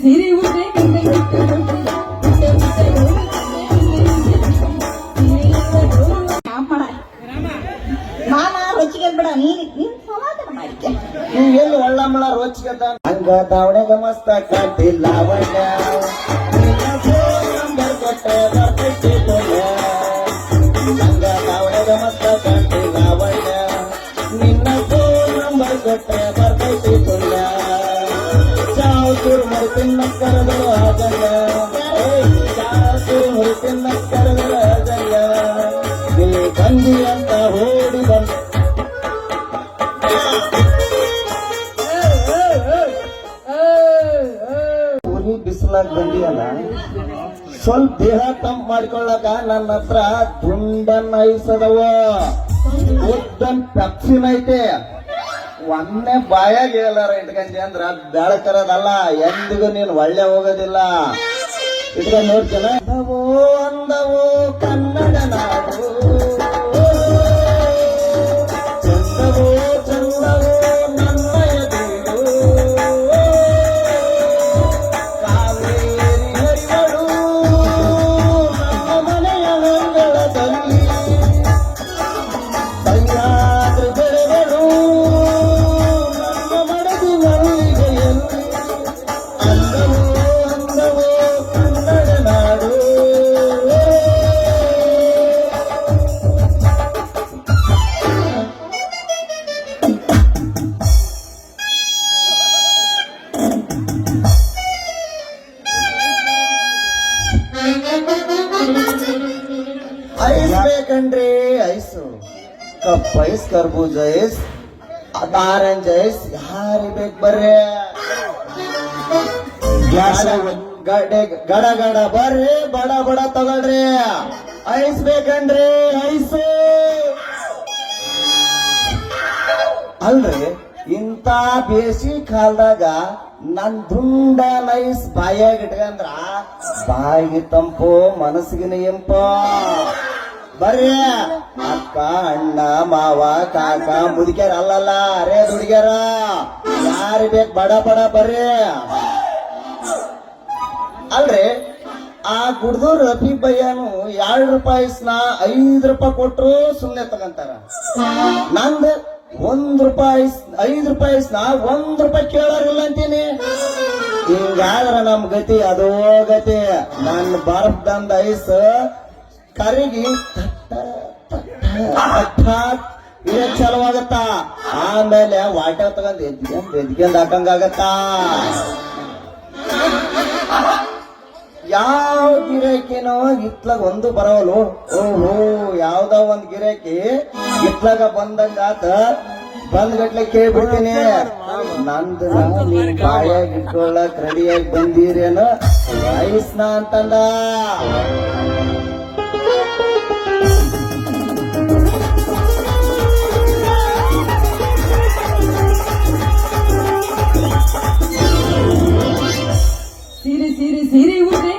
ಸಿರಿ ಉಂಡೆ ಮಾಮ ರೊಚ್ಚಿಗೆ ಬಿಡ ನೀನ್ ಸಮಾಧಾನ ಮಾಡಿಕೆ ನೀವ್ ಎಲ್ಲಿ ಒಳ್ಳಂಬಳ ರೋಚಿಗದ ಹಂಗ ದಾವಣೆಗೆ ಮಸ್ತ ಕಾಟಿಲ್ಲ ಲಾವಣ್ಯ ನಂಬರ್ ಕೊಟ್ಟೆ ಬರ್ತೈತಿ ಪುಣ್ಯ ಹಂಗ ದಾವಣೆಗೆ ಮಸ್ತ ಕಾಟಿಲ್ಲ ಲಾವಣ್ಯ ನಿನ್ನ ಫೋನ್ ನಂಬರ್ ಕೊಟ್ಟೆ ಬರ್ತೈತಿ ಪುಣ್ಯ ಚಾವ್ ಚೂರು ತಿನ್ನ ಕರೆದರು ಆಗಲ್ಲ ಚಾವ್ ಚೂರು ತಿನ್ನ ಕರೆದರು ಆಗಲ್ಲ ಇಲ್ಲಿ ಬಂದಿ ಅಂತ ಓಡಿ ಬಂದ ಬಿಸಿಲಾಗ ಬಂದಿಯಲ್ಲ ಸ್ವಲ್ಪ ದೇಹ ತಂಪ್ ಮಾಡ್ಕೊಳ್ಳಕ ನನ್ನ ಹತ್ರ ದುಂಡನ್ ಐಸದವ ಉದ್ದನ್ ಪೆಪ್ಸಿನ್ ಐತೆ ಒಂದೇ ಬಾಯಾಗ ಹೇಳಾರ ಇಟ್ಕಂತಿ ಅಂದ್ರ ಬೆಳಕರದಲ್ಲ ಎಂದಿಗೂ ನೀನ್ ಒಳ್ಳೆ ಹೋಗೋದಿಲ್ಲ ಇಟ್ಕೊಂಡ್ ನೋಡ್ತೀನ ಅಂದವೋ ಕನ್ನಡ ನಾಡು ಚಂದವೋ ಚಂದವೋ ನನ್ನಯ ಬೀಡು ಕಾವೇರಿ ಹರಿವಳು ನಮ್ಮ ಮನೆಯ ಅಂಗಳದಲ್ಲಿ ಸಹ್ಯಾದ್ರಿ ಬೆಳೆಗಳು ನಮ್ಮ ಮಡದಿ ಮಲ್ಲಿಗೆಯಲ್ಲಿ ಅಂದವೋ ಅಂದವೋ ಕನ್ನಡ ನಾಡು ಐಸ್ ಬೇಕಂಡ್ರಿ ಐಸು ಕಪ್ ಐಸ್ ಕರ್ಬೂಜ ಐಸ್ ಆರೆಂಜ್ ಐಸ್ ಯಾರಿ ಬೇಕು ಬರ್ರಿ ಗಡ ಗಡ ಬರ್ರಿ ಬಡ ಬಡ ತಗೊಳ್ರಿ ಐಸ್ ಬೇಕಂಡ್ರಿ ಐಸು ಅಲ್ರಿ ಇಂತ ಬೇಸಿ ಕಾಲದಾಗ ನನ್ ದುಂಡ ನೈಸ್ ಬಾಯಾಗ ಇಟ್ಕಂದ್ರ ಬಾಯಿಗೆ ತಂಪು ಮನಸ್ಸಿಗಿನ ಎಂಪ ಬರ್ರಿ ಅಕ್ಕ ಅಣ್ಣ ಮಾವ ಕಾಕ ಮುದುಕ್ಯಾರ ಅಲ್ಲಲ್ಲ ಅರೇ ದುಡ್ಗ್ಯಾರ ಯಾರಿ ಬೇಕು ಬಡ ಬಡ ಬರ್ರಿ ಅಲ್ರಿ ಆ ಗುಡ್ದೂರ್ ರಫಿ ಬಯ್ಯನು 2 ರೂಪಾಯಿಸ್ನ 5 ರೂಪಾಯಿ ಕೊಟ್ರು ಸುಮ್ನೆ ತಗಂತಾರ ನಂದ 1 ರೂಪಾಯಿ 5 ರೂಪಾಯಿಸ್ನ 1 ರೂಪಾಯಿ ಕೇಳೋರಿಲ್ಲ ಅಂತೀನಿ ಹಿಂಗಾದ್ರ ನಮ್ ಗತಿ ಅದೋ ಗತಿ ನನ್ ಬರ್ಫ್ದಂದ ಐಸ್ ಕರಿಗಿ ಇದೇ ಚಲವಾಗತ್ತ ಆಮೇಲೆ ವಾಟರ್ ತಗೊಂಡ್ ಎದ್ಕೊಂಡ್ ಹಾಕಂಗಾಗತ್ತಾ ಯಾವ ಗಿರಾಕಿನೋ ಇತ್ಲಾಗ ಒಂದು ಬರವಲು ಓಹೋ ಯಾವ್ದ ಒಂದ್ ಗಿರಾಕಿ ಇತ್ಲಾಗ ಬಂದಂಗಾತ ಬಂದ್ಗಟ್ಲೆ ಕೇಳ್ಬಿಡ್ತೀನಿ ನಂದು ನೀನ್ ಬಾಯಾಗಿ ಇಟ್ಕೊಳ್ಳಕ್ ರೆಡಿಯಾಗಿ ಬಂದಿರೇನು ಐಸ್ನ ಅಂತಂದ ಸಿರಿ ಸಿರಿ ಸಿರಿ ಉಂಡೆ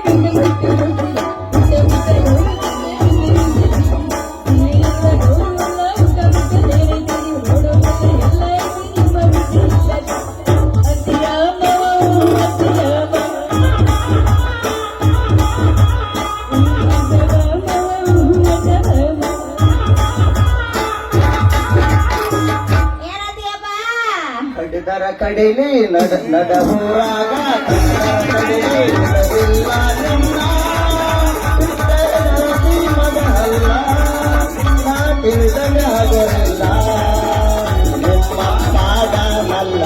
ಕಡಿದರ ಕಡಿಲಿ ನಡ ಊರಾಗ ಕಡಿಲಿ ನಡವಿಲ್ಲ ನಿನ್ನ ಮಗ ಅಲ್ಲ ನಾ ತಿಳಿದಂಗ ಆಗಲಿಲ್ಲ ನಿಮ್ಮ ಪಾಡನಲ್ಲ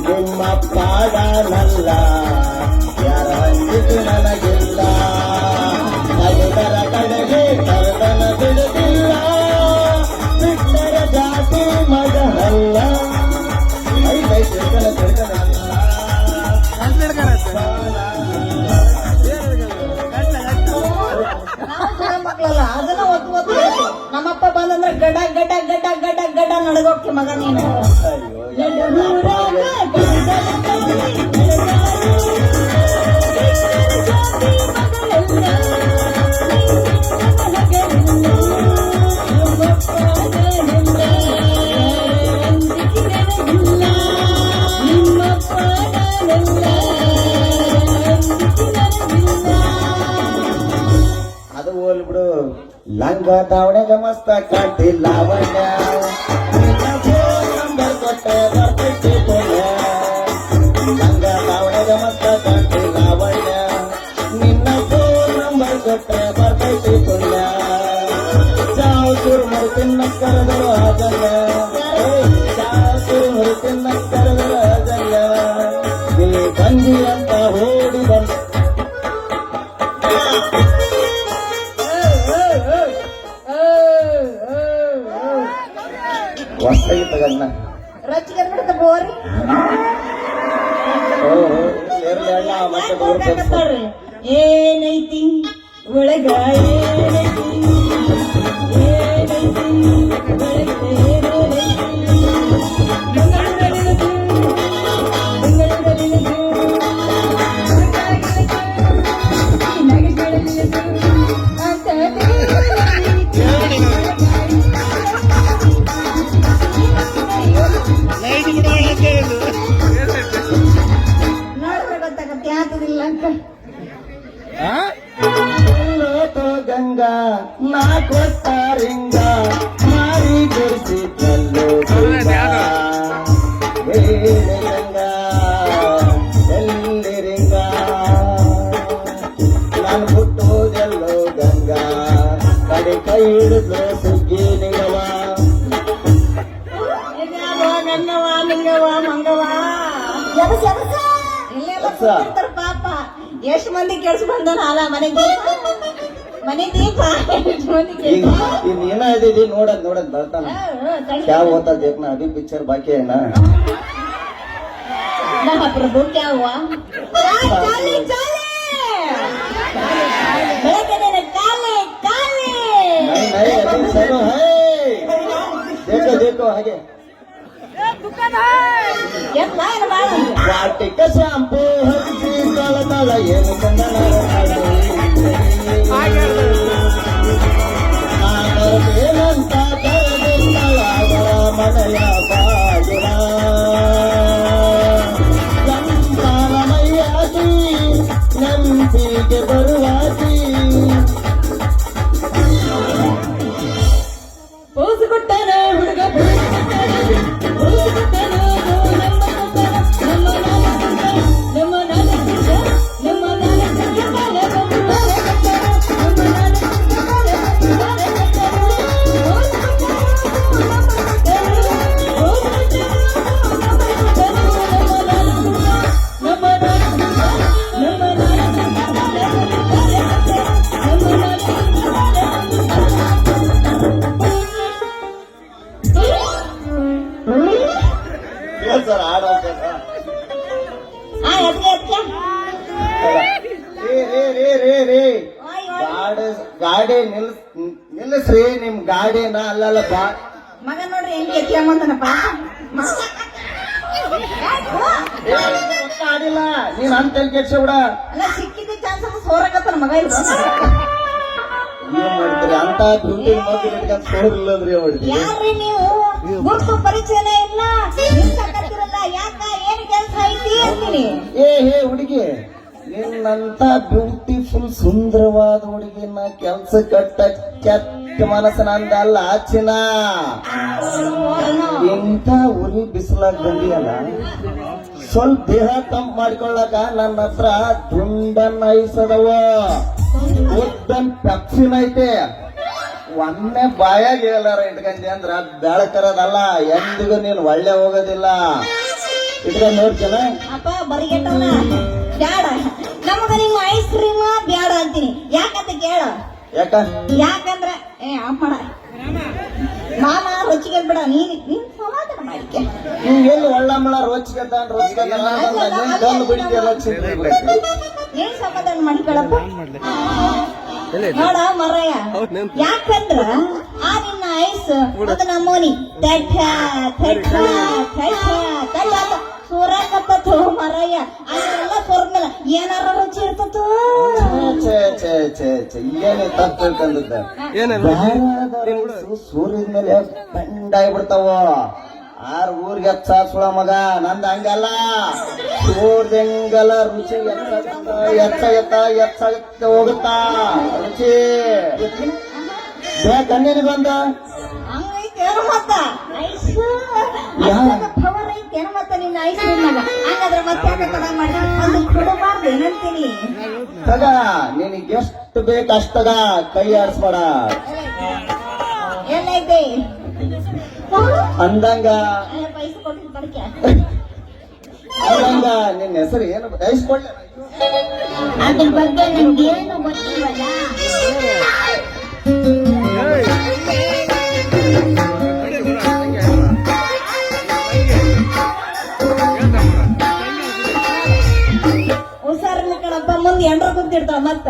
ನಿಮ್ಮ ಪಾಡನಲ್ಲ ಯಾರ ಹಂಚಿತು ನನಗಿಲ್ಲ ಕಡಿದರ ಕಡೆಗೆ ಕರೆದನ ಬಿಡುತ್ತಿಲ್ಲ ಬಿಟ್ಟರ ಜಾತಿ ಮಗ ಅಲ್ಲ ಮಕ್ಕಳಲ್ಲ ಅದನ್ನ ಒತ್ತು ನಮ್ಮಪ್ಪ ಬಂದಂದ್ರೆ ಗಡ ಗಡ ಗಡ ಗಡ ಗಡ ನಡಗೋಕೆ ಮಗ ನೀನು ಬಿಡು ಲಂಗ ದಾವಣೆಗ ಮಸ್ತ ಕಾಟಿ ಲಾವಣ್ಯ ನಿನ್ನ ಫೋನ್ ನಂಬರ್ ಕೊಟ್ಟೆ ಬರ್ತೈತಿ ಪುಣ್ಯ ಲಂಗ ದಾವಣೆಗ ಮಸ್ತ ಕಾಟಿ ಲಾವಣ್ಯ ನಿನ್ನ ಫೋನ್ ನಂಬರ್ ಕೊಟ್ಟೆ ಬರ್ತೈತಿ ಪುಣ್ಯ ಚಾವ್ ಸುರ್ಮರು ತಿನ್ನ ಕರೆದರು ಆಗಲ್ಲ ಚಾವ್ ಸುರ್ಮರು ತಿನ್ನ ಕರೆದರು ಆಗಲ್ಲ ನೀ ಬಂದಿ ಅಂತ ಓಡಿ ಬಂದ ಹೊಸ್ತಾಗಿ ತಗನ್ನ ರೊಚ್ಚಿಗೆ ಬಿಡ್ತ ಬೋರಿ ಮತ್ತೆ ಬೋರ್ ಏನೈತಿ ಒಳಗ ಏನೈತಿ ಏನೈತಿ ಒಳಗ ನೋಡಿದ್ರೆ ಗೊತ್ತಾಗತ್ತೆ ಯಾತದಿಲ್ಲ ಅಂತ ಲೋಟೋ ಗಂಗಾ ನಾ ಕೊಟ್ಟಾರಿಂಗ ಮಾರಿ ಗುಡಿಸಿ ಕಲ್ಲು ಗಂಗಾ ಎಲ್ಲಿರಿಂಗ ನಾನು ಹುಟ್ಟೋದೆಲ್ಲೋ ಗಂಗಾ ಕಡೆ ಕೈ ಹಿಡಿದು ಸುಗ್ಗಿ ನಿಗವ ಗಂಗವ ನಿಂಗವ ಮಂಗವ ಇಲ್ಲೇ ಬರ್ತಾರೆ ಪಾಪ ಎಷ್ಟು ಮಂದಿ ಕೆಲ್ಸ ಬಂದನ ಅಲ್ಲ ಮನೆ ದೀಪ ಎಷ್ಟು ಮಂದಿ ಈಗ ನೀನ ಇದ್ದೀವಿ ನೋಡದ್ ಬರ್ತಾನ क्या होता देखना अभी पिक्चर बाकी है ना ಪ್ರಭು क्या हुआ ಬೆಳಗ್ಗೆ ಕಾಲೆ ಕಾಲೆ नहीं अभी चलो है देखो ಹಾಗೆ ವಾಟಿಕ ಶಾಂಪೂ ಹಚ್ಚಿ ತಳ ಏನು ಏನಂತ ಕರೆದಿದ್ದಳಾದರ ಮನೆಯ ಬಾಗಿಲ ಸಂತಾನಮಯ್ಯಾಗಿ ನಂಬಿಕೆ ಬರುವಾಗಿ ಪೋಸು ಕೊಟ್ಟಾನ ಹುಡುಗ ಸರ್ ಆಡೋ ಗಾಡಿ ನಿಲ್ಲಿಸ್ರಿ ನಿಮ್ ಗಾಡಿನ ಅಲ್ಲಲ್ಲ ಬಾ ಮಗ ನೋಡ್ರಿ ಹೆಂಗ್ ಎತ್ಕೊಂಬಂದನಪ್ಪ ಆಡಿಲ್ಲ ನೀನ್ ಅಂತ ಕೆಡ್ಸ ಬಿಡ ಅಲ್ಲ ಸಿಕ್ಕಿದ್ದ ಚಾನ್ಸ್ ಸೋರಕತ್ತನ ಮಗ ಇಲ್ಲ ಏನ್ ಮಾಡ್ತೀರಿ ಅಂತ ಬ್ಯೂಟಿ ಮಗು ಇಟ್ಕೊಂಡ್ ಸೋರಿಲ್ಲಂದ್ರಿ ಮಾಡ್ತೀರಿ ಯಾರ್ರಿ ನೀವು ಗುರುತು ಪರಿಚಯನೇ ಇಲ್ಲ ನಿಲ್ಸಕತ್ತಿರಲ್ಲ ಯಾಕ ಏನ್ ಕೆಲ್ಸ ಐತಿ ಅಂತೀನಿ ಹೇ ಹುಡುಗಿ ನಿನ್ನಂತ ಬ್ಯೂಟಿಫುಲ್ ಸುಂದರವಾದ ಹುಡುಗಿನ ಕೆಲ್ಸ ಕಟ್ಟ ಕೆಟ್ಟ ಮನಸ್ಸಿನಂದಲ್ಲ ಆಚಿನ ಇಂಥ ಉರಿ ಬಿಸಿಲಾಗ ಬಂದಿಯಲ್ಲ ಸ್ವಲ್ಪ ದೇಹ ತಂಪ್ ಮಾಡ್ಕೊಳ್ಳಾಕ ನನ್ನ ಹತ್ರ ದುಂಡನ್ನ ಐಸದವ ಉದ್ದನ್ ಪೆಪ್ಸಿನ್ ಐತೆ ಒಮ್ಮೆ ಬಾಯಾಗ ಹೇಳಾರ ಇಟ್ಕೊಂಡಿ ಅಂದ್ರ ಬೆಳಕರದಲ್ಲ ಎಂದಿಗೂ ನೀನ್ ಒಳ್ಳೆ ಹೋಗೋದಿಲ್ಲ ಇಟ್ಕೊಂಡ್ ನೋಡ್ತೀನ ಅಪ್ಪ ಬರಿಗೆಟ್ಟಲ್ಲ ಬ್ಯಾಡ ನಮಗ ನಿಮ್ಮ ಐಸ್ ಕ್ರೀಮ್ ಬ್ಯಾಡ ಅಂತೀನಿ ಯಾಕಂತ ಕೇಳ ಯಾಕಂದ್ರ ಆಫ್ ಮಾಡ ಮಾಮ ರೊಚ್ಚಿಗೆ ಬಿಡ ನೀನ್ ಸಮಾಧಾನ ಮಾಡಿಕೆ ನೀವ್ ಎಲ್ಲಿ ಒಳ್ಳಮ್ಮಳ ರೋಚಿಗೆ ಬಿಡಿಕೆ ಏನ್ ಸಮಾಧಾನ ಮಾಡಿಕೊಳ್ಳಪ್ಪ ನೋಡ ಮರಯ್ಯ ಯಾಕಂದ್ರ ಆ ನಿನ್ನ ಐಸ್ ಅದು ನಮ್ಮೋನಿ ಸೂರಕತ್ತ ಮರಯ್ಯ ಅದೆಲ್ಲ ಸೋರ್ದ ಮೇಲೆ ಏನಾರ ರುಚಿ ಇರ್ತದ ಏನೇ ತಪ್ಪು ತಿಳ್ಕೊಂಡಿದ್ದ ಸೂರ್ಯದ ಮೇಲೆ ಪೆಂಡಾಗಿ ಬಿಡ್ತಾವ ಆರ್ ಊರ್ಗೆ ಸುಳ ಮಗ ನಂದ ಹಂಗಲ್ಲ ಊರ್ದಂಗಲ್ಲ ರುಚಿ ಎತ್ತ ಹೋಗುತ್ತಾ ರುಚಿ ಕಣ್ಣಿನಿಗೊಂದ ಹಂಗೈತೇನು ಮತ್ತ ಐಸ್ ಪವರ್ ಐತೇನು ಮತ್ತ ನಿನ್ನ ಐಸ್ ಕ್ರೀಮ್ನಾಗ ಹಂಗಾದ್ರೆ ಮತ್ತೆ ಯಾಕೆ ತಡ ಮಾಡಿ ಒಂದು ಕೊಡಬಾರ್ದು ಏನಂತೀನಿ ತಗ ನಿನಗೆ ಎಷ್ಟು ಬೇಕು ಅಷ್ಟಗ ಕೈ ಆಡಿಸ್ಬೇಡ ಏನೈತೆ ಅಂದಂಗ ಪೈಸೆ ಕೊಟ್ಟಿದ್ದು ಕಡಿಕೆ ಅಂದಂಗ ನಿನ್ನ ಹೆಸರು ಏನು ದಯಿಸ್ಕೊಳ್ಳ ಅದ್ರ ಬಗ್ಗೆ ನನ್ಗೇನು ಗೊತ್ತಿಲ್ವಲ್ಲ ಹುಷಾರಿಲ್ಲ ಕಣಪ್ಪ ಮುಂದೆ ಎಂಡ್ರ ಕುಂತಿರ್ತಾವ ಮತ್ತ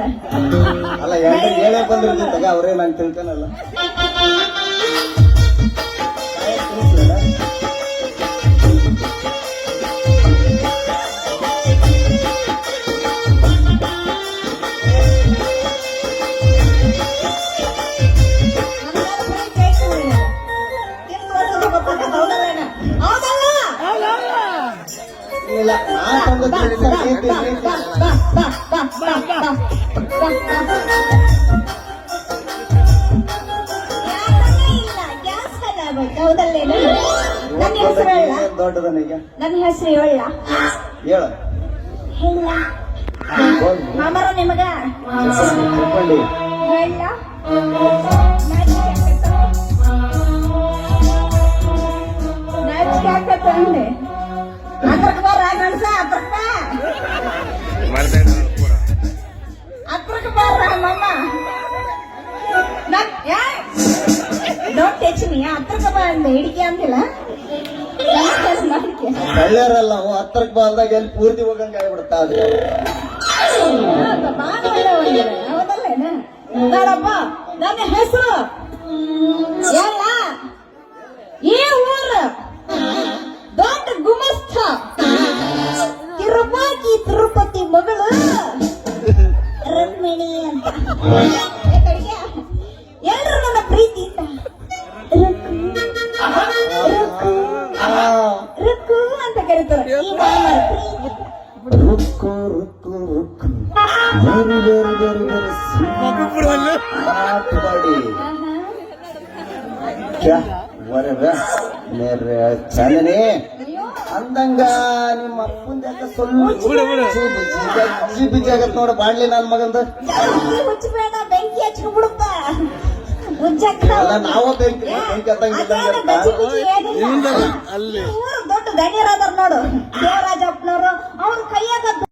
ಅಲ್ಲ ಹೇಳೇ ಬಂದಿರ್ತಾಗ ಅವ್ರೇ ನಾನು ತಿಳ್ತಾನಲ್ಲ ಇಲ್ಲ ನಾ ತಂದ ಹೌದಲ್ಲೇನು ನನ್ನ ಹೆಸರು ಹೇಳ ದೊಡ್ಡದನೀಗ ನನ್ನ ಹೆಸರು ಹೇಳ ಹೇಳ ಹೇಳ ಮಾಮರ ನಿಮಗ ತಿಳ್ಕೊಂಡಿ ಹೇಳ ನಾಚಿಕೆ ಆಗ್ತಂದೆ ಅದ್ರಕ್ ಬರ ಗಣಸ ಅದ್ರಕ್ ಬರ ಮಮ್ಮ ಡೋಂಟ್ ಟಚ್ ಮೀ ಅದ್ರಕ್ ಬಾ ಅಂದೆ ಹಿಡಿಕೆ ಅಂತಿಲ್ಲ ಕಳ್ಳ್ಯಾರಲ್ಲ ಅವು ಹತ್ರಕ್ ಬಾಲ್ದಾಗ ಎಲ್ಲಿ ಪೂರ್ತಿ ಹೋಗಂಗ ಆಗ್ಬಿಡ್ತಾ ಅದು ಹೌದಲ್ಲೇನ ನೋಡಪ್ಪ ನನ್ನ ಹೆಸರು ಎಲ್ಲ ಈ ಊರು ದೊಡ್ಡ ಗುಮಸ್ಥ ತಿರುಪತಿ ಮಗಳು ರುಕ್ಮಿಣಿ ಅಂತ ಎಲ್ಲರೂ ನನ್ನ ಪ್ರೀತಿಯಿಂದ ರುಕ್ಕು ಅಂತ ಕರೀತಾರೆ ಈ ಮಾಮರ ಪ್ರೀತಿ ರುಕ್ಕು ರುಕ್ಕು ರುಕ್ಕು ವೆರಿ ಕ್ಯಾ ವರವ ಮೇರೆ ಚಾಂದನಿ ಅಂದಂಗ ನಿಮ್ಮ ಅಪ್ಪಂದ ಸ್ವಲ್ಪ ಬಿಜಿ ಆಗತ್ ನೋಡ ಬಾಡ್ಲಿ ನನ್ ಮಗಂದ ಹುಚ್ಚಬೇಡ ಬೆಂಕಿ ಹಚ್ಕೊಂಡ್ಬಿಡುತ್ತ ನಾವು ಬೆಂಕಿ ಹತ್ತಂಗಿಲ್ಲ ದೊಡ್ಡ ಧನ್ಯರಾದರ್ ನೋಡು ದೇವರಾಜಪ್ಪನವರು ಅವ್ರ ಕೈಯಾಗ